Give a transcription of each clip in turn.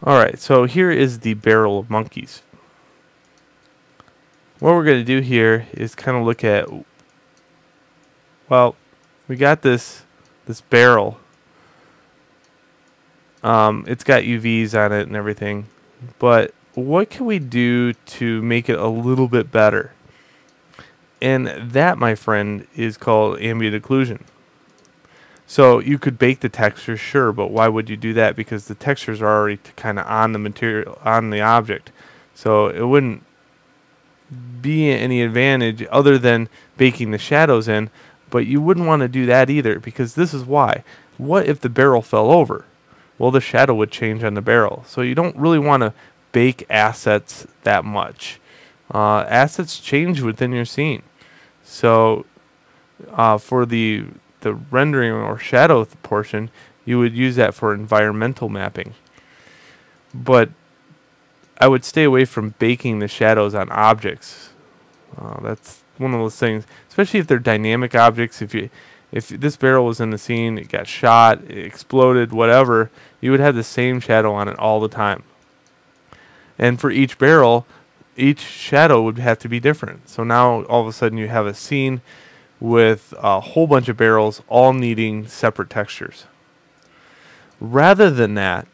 Alright, so here is the barrel of monkeys. What we're going to do here is kind of look at, well, we got this barrel. It's got UVs on it and everything, but what can we do to make it a little bit better? And that, my friend, is called ambient occlusion. So you could bake the texture, sure, but why would you do that? Because the textures are already kind of on the material, on the object. So it wouldn't be any advantage other than baking the shadows in, but you wouldn't want to do that either, because this is why. What if the barrel fell over? Well, the shadow would change on the barrel. So you don't really want to bake assets that much. Assets change within your scene. So for the rendering or shadow portion, you would use that for environmental mapping. But I would stay away from baking the shadows on objects. That's one of those things, especially if they're dynamic objects. If this barrel was in the scene, it got shot, it exploded, whatever, you would have the same shadow on it all the time. And for each barrel, each shadow would have to be different. So now all of a sudden you have a scene with a whole bunch of barrels all needing separate textures. Rather than that,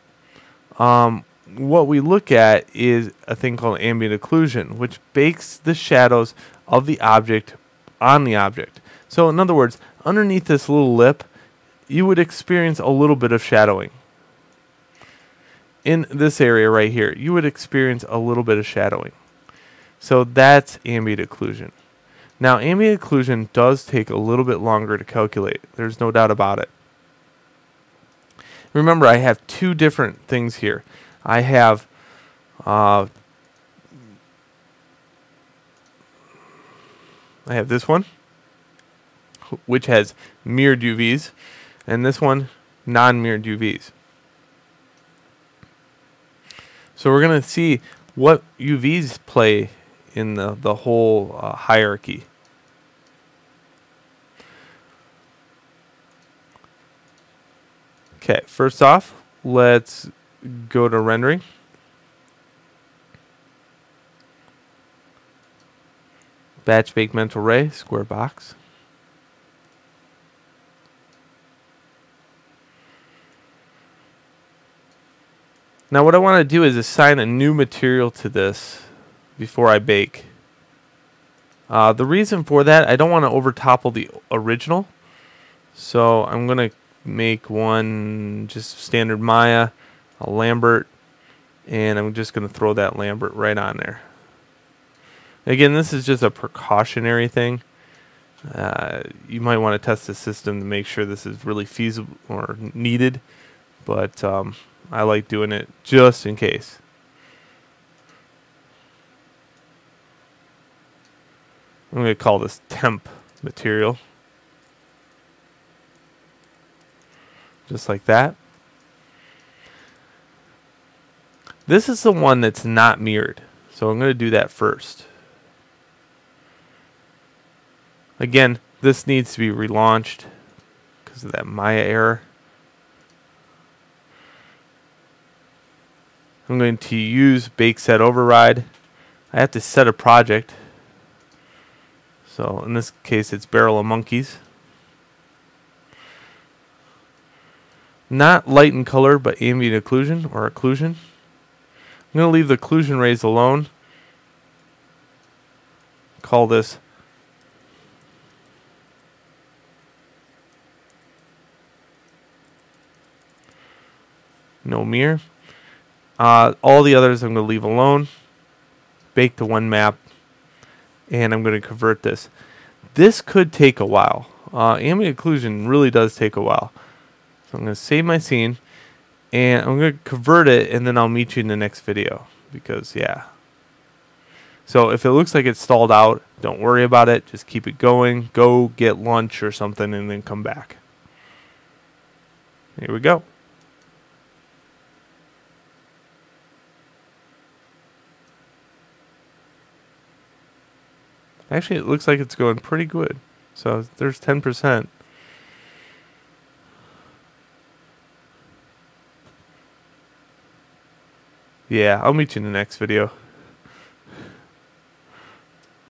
what we look at is a thing called ambient occlusion, which bakes the shadows of the object on the object. So in other words, underneath this little lip, you would experience a little bit of shadowing. In this area right here, you would experience a little bit of shadowing. So that's ambient occlusion. Now, ambient occlusion does take a little bit longer to calculate. There's no doubt about it. Remember, I have two different things here. I have this one, which has mirrored UVs, and this one, non-mirrored UVs. So we're going to see what UVs play in the whole hierarchy. Okay, first off, let's go to rendering. Batch bake mental ray, square box. Now what I want to do is assign a new material to this before I bake. The reason for that, I don't want to over topple the original. So I'm going to make one just standard Maya, a Lambert, and I'm just going to throw that Lambert right on there. Again, this is just a precautionary thing. You might want to test the system to make sure this is really feasible or needed, but I like doing it just in case. I'm going to call this temp material. Just like that. This is the one that's not mirrored, so I'm going to do that first. Again, this needs to be relaunched because of that Maya error. I'm going to use bake set override. I have to set a project. So in this case, it's barrel of monkeys. Not light in color, but ambient occlusion or occlusion. I'm going to leave the occlusion rays alone. Call this no mirror. All the others I'm going to leave alone. Bake to one map. And I'm going to convert this. This could take a while. Ambient occlusion really does take a while. So I'm going to save my scene. And I'm going to convert it, and then I'll meet you in the next video. Because, yeah. So if it looks like it's stalled out, don't worry about it. Just keep it going. Go get lunch or something, and then come back. Here we go. Actually, it looks like it's going pretty good. So there's 10%. Yeah, I'll meet you in the next video.